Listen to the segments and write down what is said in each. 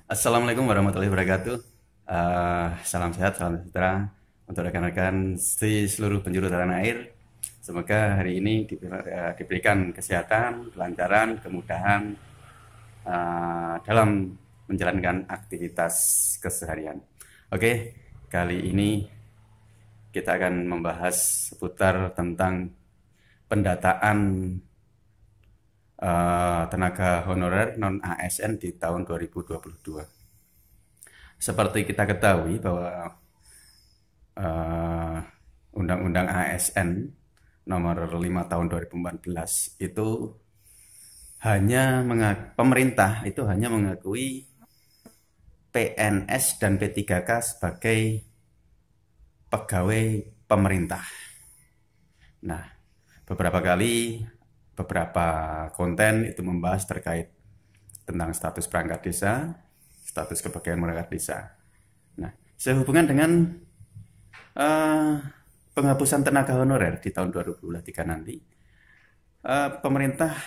Assalamualaikum warahmatullahi wabarakatuh. Salam sehat, salam sejahtera untuk rekan-rekan di seluruh penjuru tanah air. Semoga hari ini diberikan kesehatan, kelancaran, kemudahan dalam menjalankan aktivitas keseharian. Oke, kali ini kita akan membahas seputar tentang pendataan tenaga honorer non-ASN di tahun 2022. Seperti kita ketahui bahwa Undang-Undang ASN nomor 5 tahun 2014 itu pemerintah itu hanya mengakui PNS dan P3K sebagai pegawai pemerintah. Nah, beberapa konten itu membahas terkait tentang status perangkat desa, status kepegawaian perangkat desa. Nah, sehubungan dengan penghapusan tenaga honorer di tahun 2023 nanti, pemerintah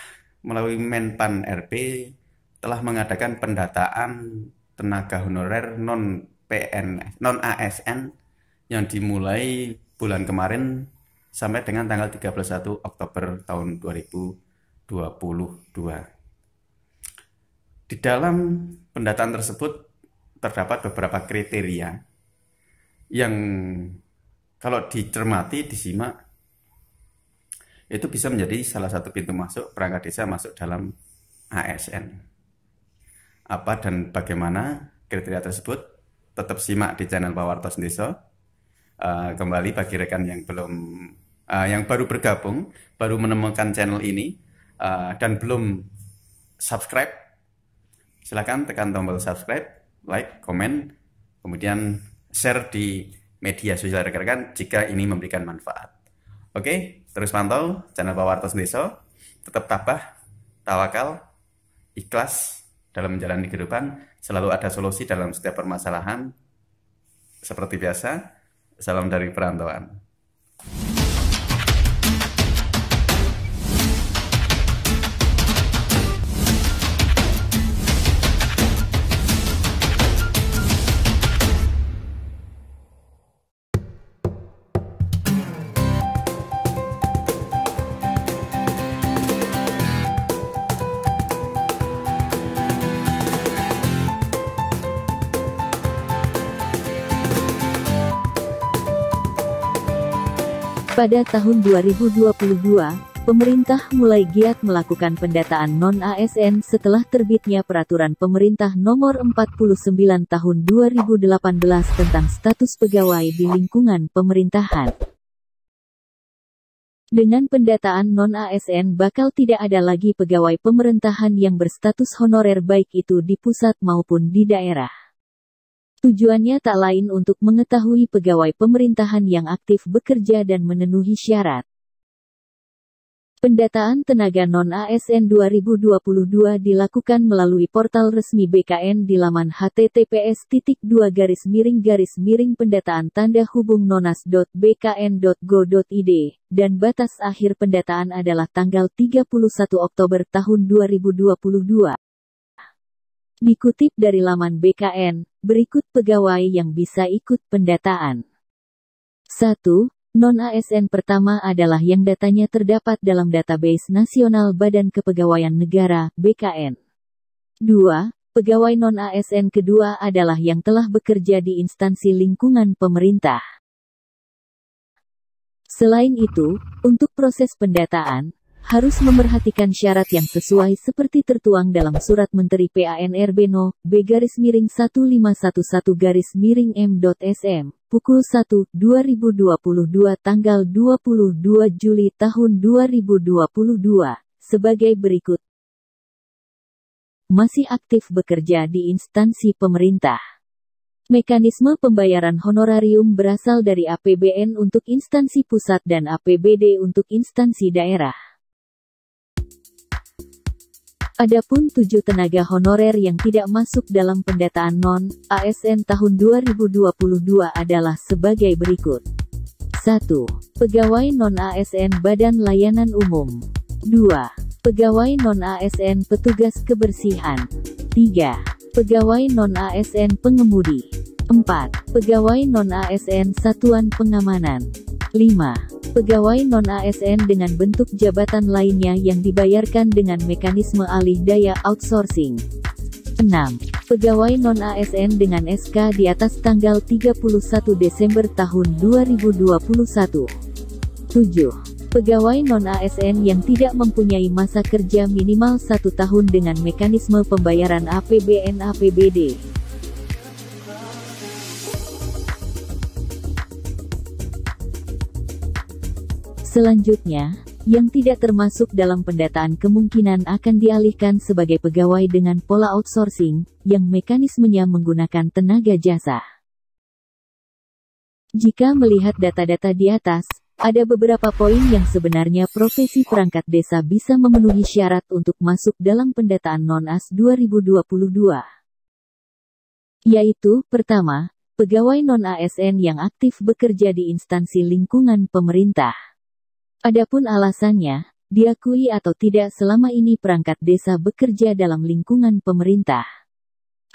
melalui Menpan RB telah mengadakan pendataan tenaga honorer non-ASN yang dimulai bulan kemarin sampai dengan tanggal 31 Oktober tahun 2022. Di dalam pendataan tersebut terdapat beberapa kriteria yang kalau dicermati, disimak, itu bisa menjadi salah satu pintu masuk perangkat desa masuk dalam ASN. Apa dan bagaimana kriteria tersebut? Tetap simak di channel Pak Wartos Ndeso. Kembali bagi rekan yang yang baru bergabung, baru menemukan channel ini dan belum subscribe, silakan tekan tombol subscribe, like, komen, kemudian share di media sosial rekan-rekan jika ini memberikan manfaat. Oke, terus pantau channel Pak Wartos Ndeso, tetap tabah, tawakal, ikhlas dalam menjalani kehidupan, selalu ada solusi dalam setiap permasalahan. Seperti biasa, salam dari perantauan. Pada tahun 2022, pemerintah mulai giat melakukan pendataan non-ASN setelah terbitnya Peraturan Pemerintah Nomor 49 Tahun 2018 tentang status pegawai di lingkungan pemerintahan. Dengan pendataan non-ASN bakal tidak ada lagi pegawai pemerintahan yang berstatus honorer baik itu di pusat maupun di daerah. Tujuannya tak lain untuk mengetahui pegawai pemerintahan yang aktif bekerja dan memenuhi syarat. Pendataan tenaga non-ASN 2022 dilakukan melalui portal resmi BKN di laman https://pendataan-nonas.bkn.go.id, dan batas akhir pendataan adalah tanggal 31 Oktober tahun 2022. Dikutip dari laman BKN, berikut pegawai yang bisa ikut pendataan. 1. Non-ASN pertama adalah yang datanya terdapat dalam database nasional Badan Kepegawaian Negara, BKN. 2. Pegawai non-ASN kedua adalah yang telah bekerja di instansi lingkungan pemerintah. Selain itu, untuk proses pendataan, harus memerhatikan syarat yang sesuai seperti tertuang dalam Surat Menteri PANRB No. B-511-M.SM, pukul 1/2022 tanggal 22 Juli tahun 2022, sebagai berikut. Masih aktif bekerja di instansi pemerintah. Mekanisme pembayaran honorarium berasal dari APBN untuk instansi pusat dan APBD untuk instansi daerah. Adapun 7 tenaga honorer yang tidak masuk dalam pendataan non-ASN tahun 2022 adalah sebagai berikut. 1. Pegawai non-ASN Badan Layanan Umum. 2. Pegawai non-ASN petugas kebersihan. 3. Pegawai non-ASN pengemudi. 4. Pegawai non-ASN satuan pengamanan. 5. Pegawai non-ASN dengan bentuk jabatan lainnya yang dibayarkan dengan mekanisme alih daya outsourcing. 6. Pegawai non-ASN dengan SK di atas tanggal 31 Desember tahun 2021. 7. Pegawai non-ASN yang tidak mempunyai masa kerja minimal 1 tahun dengan mekanisme pembayaran APBN/APBD. Selanjutnya, yang tidak termasuk dalam pendataan kemungkinan akan dialihkan sebagai pegawai dengan pola outsourcing, yang mekanismenya menggunakan tenaga jasa. Jika melihat data-data di atas, ada beberapa poin yang sebenarnya profesi perangkat desa bisa memenuhi syarat untuk masuk dalam pendataan non-AS 2022. Yaitu, pertama, pegawai non-ASN yang aktif bekerja di instansi lingkungan pemerintah. Adapun alasannya, diakui atau tidak selama ini perangkat desa bekerja dalam lingkungan pemerintah.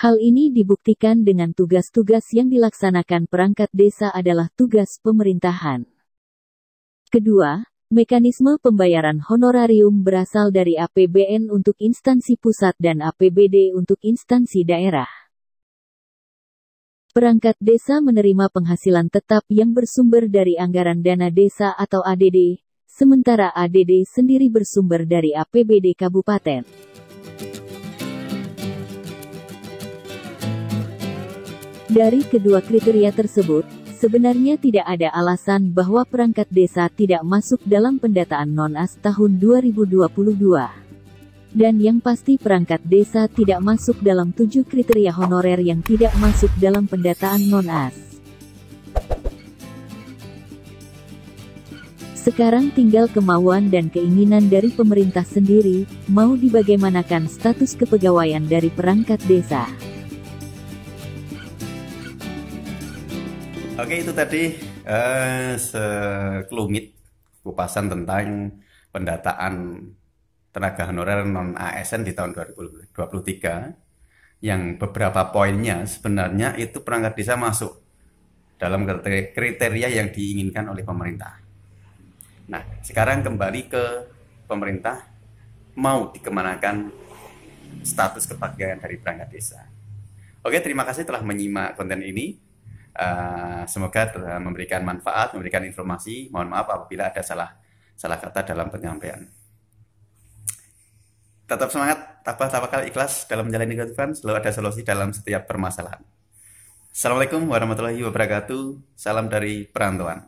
Hal ini dibuktikan dengan tugas-tugas yang dilaksanakan perangkat desa adalah tugas pemerintahan. Kedua, mekanisme pembayaran honorarium berasal dari APBN untuk instansi pusat dan APBD untuk instansi daerah. Perangkat desa menerima penghasilan tetap yang bersumber dari anggaran dana desa atau ADD, sementara ADD sendiri bersumber dari APBD kabupaten. Dari kedua kriteria tersebut, sebenarnya tidak ada alasan bahwa perangkat desa tidak masuk dalam pendataan non-AS tahun 2022. Dan yang pasti perangkat desa tidak masuk dalam 7 kriteria honorer yang tidak masuk dalam pendataan non-AS. Sekarang tinggal kemauan dan keinginan dari pemerintah sendiri, mau dibagaimanakan status kepegawaian dari perangkat desa. Oke, itu tadi sekelumit kupasan tentang pendataan tenaga honorer non-ASN di tahun 2023, yang beberapa poinnya sebenarnya itu perangkat desa masuk dalam kriteria yang diinginkan oleh pemerintah. Nah, sekarang kembali ke pemerintah, mau dikemanakan status kepegawaian dari perangkat desa. Oke, terima kasih telah menyimak konten ini. Semoga telah memberikan manfaat, memberikan informasi. Mohon maaf apabila ada salah kata dalam penyampaian. Tetap semangat, tawakal, ikhlas dalam menjalani kehidupan. Selalu ada solusi dalam setiap permasalahan. Assalamualaikum warahmatullahi wabarakatuh. Salam dari perantauan.